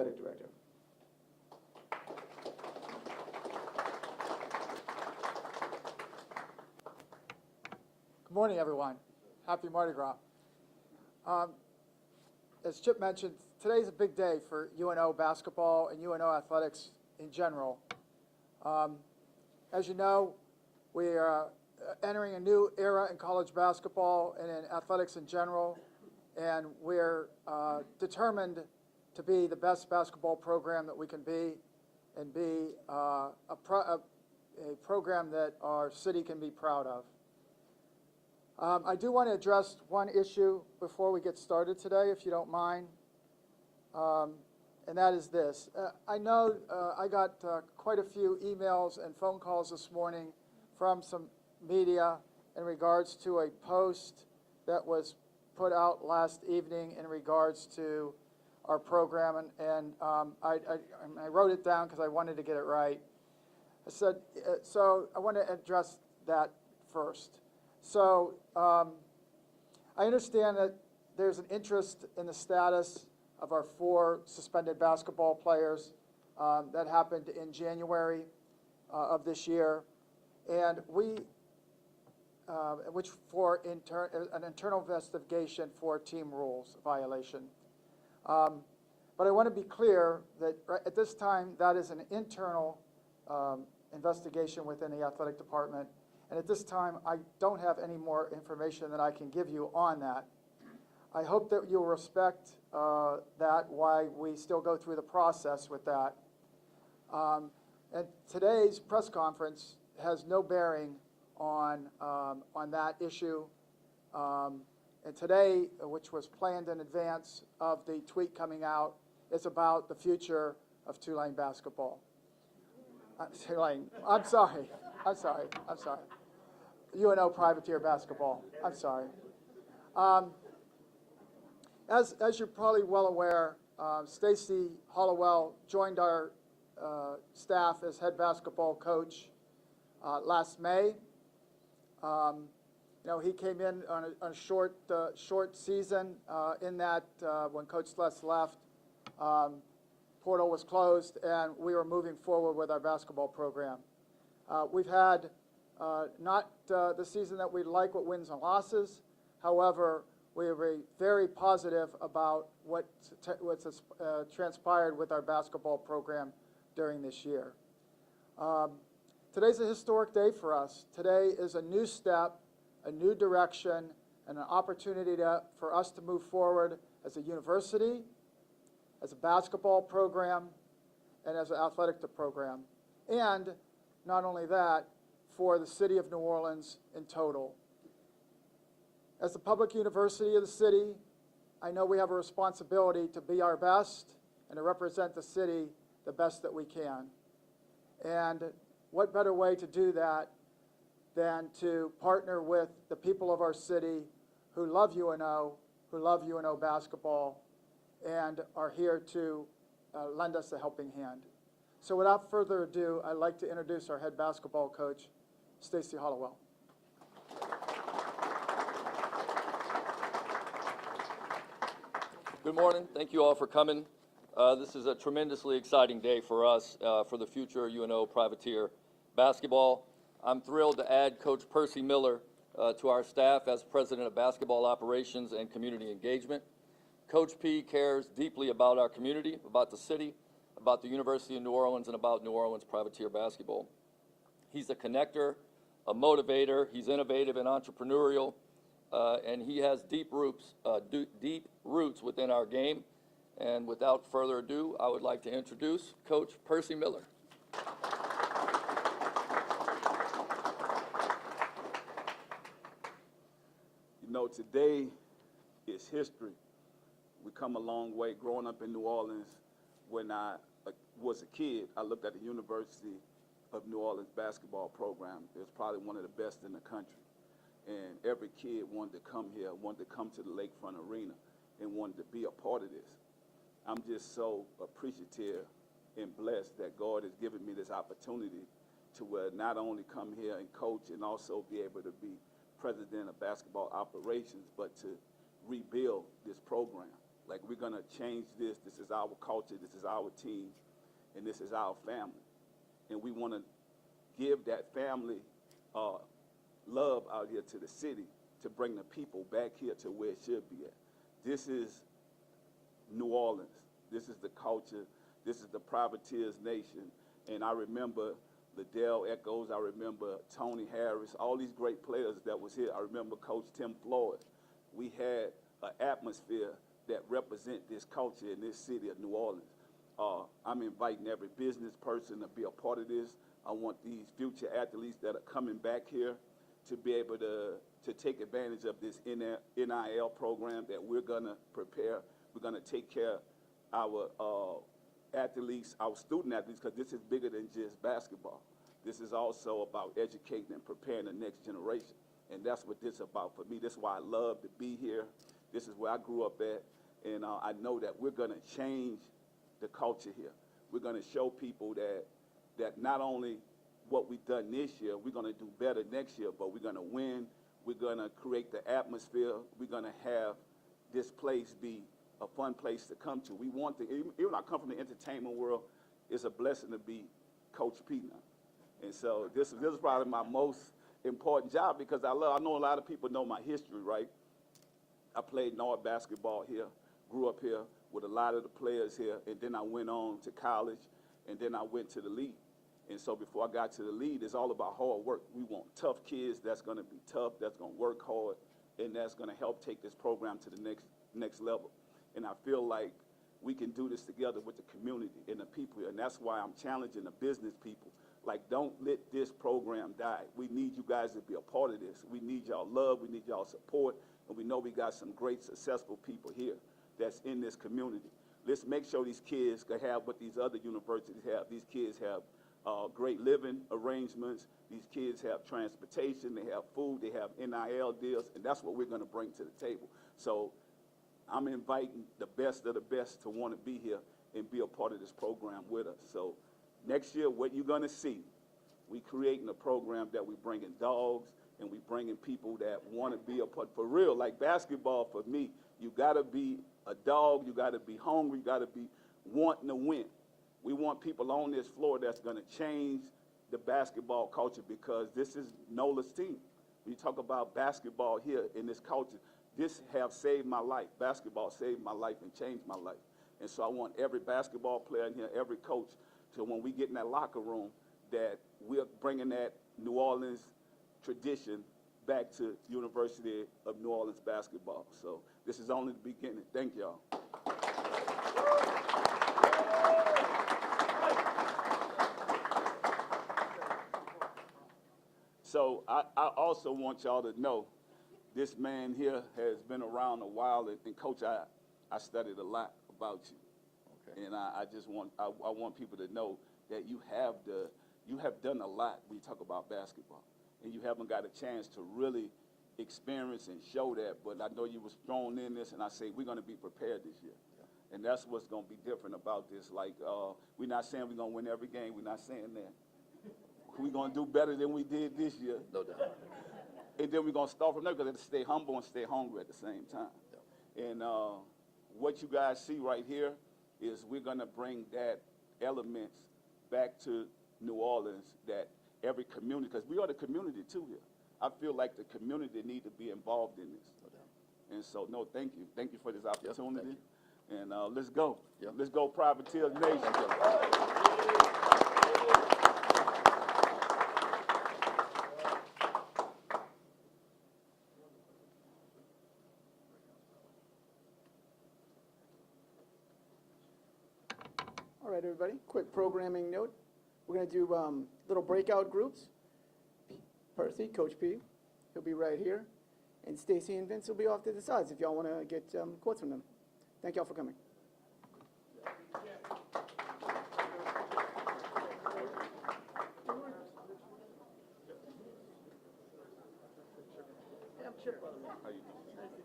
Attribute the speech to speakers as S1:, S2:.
S1: Athletic Director.
S2: Good morning, everyone. Happy Mardi Gras. As Chip mentioned, today's a big day for UNO basketball and UNO athletics in general. As you know, we are entering a new era in college basketball and in athletics in general, and we're determined to be the best basketball program that we can be and be a program that our city can be proud of. I do want to address one issue before we get started today, if you don't mind, and that is this. I know I got quite a few emails and phone calls this morning from some media in regards to a post that was put out last evening in regards to our program, and I wrote it down because I wanted to get it right. I said, so I want to address that first. So I understand that there's an interest in the status of our 4 suspended basketball players that happened in January of this year, and which for an internal investigation for team rules violation. But I want to be clear that at this time that is an internal investigation within the athletic department. And at this time, I don't have any more information that I can give you on that. I hope that you'll respect that while we still go through the process with that. And today's press conference has no bearing on that issue. And today, which was planned in advance of the tweet coming out, is about the future of Tulane basketball. Tulane, I'm sorry. UNO privateer basketball. I'm sorry. As you're probably well aware, Stacy Hollowell joined our staff as head basketball coach last May. He came in on a short season in that when Coach Les left, portal was closed, and we were moving forward with our basketball program. We've had not the season that we'd like with wins and losses. However, we are very positive about what's transpired with our basketball program during this year. Today's a historic day for us. Today is a new step, a new direction, and an opportunity for us to move forward as a university, as a basketball program, and as an athletic program. And not only that, for the city of New Orleans in total. As the public university of the city, I know we have a responsibility to be our best and to represent the city the best that we can. And what better way to do that than to partner with the people of our city who love UNO basketball, and are here to lend us a helping hand. So without further ado, I'd like to introduce our head basketball coach, Stacy Hollowell.
S3: Good morning. Thank you all for coming. This is a tremendously exciting day for us for the future UNO privateer basketball. I'm thrilled to add Coach Percy Miller to our staff as President of Basketball Operations and Community Engagement. Coach P cares deeply about our community, about the city, about the University of New Orleans, and about New Orleans privateer basketball. He's a connector, a motivator. He's innovative and entrepreneurial, and he has deep roots within our game. And without further ado, I would like to introduce Coach Percy Miller.
S4: You know, today is history. We come a long way. Growing up in New Orleans, when I was a kid, I looked at the University of New Orleans basketball program. It was probably one of the best in the country. And every kid wanted to come here, wanted to come to the Lakefront Arena, and wanted to be a part of this. I'm just so appreciative and blessed that God has given me this opportunity to not only come here and coach and also be able to be president of basketball operations, but to rebuild this program. Like, we're gonna change this. This is our culture. This is our team, and this is our family. And we want to give that family love out here to the city to bring the people back here to where it should be at. This is New Orleans. This is the culture. This is the Privateers Nation. And I remember Liddell Echoes. I remember Tony Harris, all these great players that was here. I remember Coach Tim Floyd. We had an atmosphere that represent this culture in this city of New Orleans. I'm inviting every business person to be a part of this. I want these future athletes that are coming back here to be able to take advantage of this NIL program that we're gonna prepare. We're gonna take care of our athletes, our student athletes, because this is bigger than just basketball. This is also about educating and preparing the next generation. And that's what this is about for me. This is why I love to be here. This is where I grew up at. And I know that we're gonna change the culture here. We're gonna show people that not only what we've done this year, we're gonna do better next year, but we're gonna win. We're gonna create the atmosphere. We're gonna have this place be a fun place to come to. We want to, even I come from the entertainment world, it's a blessing to be Coach P now. And so this is probably my most important job because I know a lot of people know my history, right? I played North basketball here, grew up here with a lot of the players here, and then I went on to college, and then I went to the league. And so before I got to the league, it's all about hard work. We want tough kids that's gonna be tough, that's gonna work hard, and that's gonna help take this program to the next level. And I feel like we can do this together with the community and the people here, and that's why I'm challenging the business people. Like, don't let this program die. We need you guys to be a part of this. We need y'all love, we need y'all support, and we know we got some great, successful people here that's in this community. Let's make sure these kids can have what these other universities have. These kids have great living arrangements. These kids have transportation, they have food, they have NIL deals, and that's what we're gonna bring to the table. So I'm inviting the best of the best to wanna be here and be a part of this program with us. So next year, what you're gonna see, we creating a program that we bringing dogs and we bringing people that wanna be a part, for real, like basketball for me, you gotta be a dog, you gotta be hungry, you gotta be wanting to win. We want people on this floor that's gonna change the basketball culture because this is Nola's team. When you talk about basketball here in this culture, this have saved my life. Basketball saved my life and changed my life. And so I want every basketball player in here, every coach, to when we get in that locker room, that we're bringing that New Orleans tradition back to University of New Orleans basketball. So this is only the beginning. Thank y'all. So I also want y'all to know, this man here has been around a while, and Coach, I studied a lot about you. Okay. And I just want people to know that you have done a lot when you talk about basketball, and you haven't got a chance to really experience and show that. But I know you was thrown in this, and I say we're going to be prepared this year, yeah. And that's what's going to be different about this. Like we're not saying we're going to win every game. We're not saying that. We're going to do better than we did this year.
S3: No doubt.
S4: And then we're going to start from there because we have to stay humble and stay hungry at the same time. Yeah. And what you guys see right here is we're going to bring that elements back to New Orleans, that every community, because we are the community too here. I feel like the community need to be involved in this. No doubt. And so, no, thank you. Thank you for this opportunity. Yep, and let's go. Yep. Let's go, Privateers Nation.
S1: All right, everybody, quick programming note. We're going to do little breakout groups. Percy, Coach P, he'll be right here. And Stacy and Vince will be off to the sides if y'all want to get quotes from them. Thank y'all for coming.
S4: How you doing?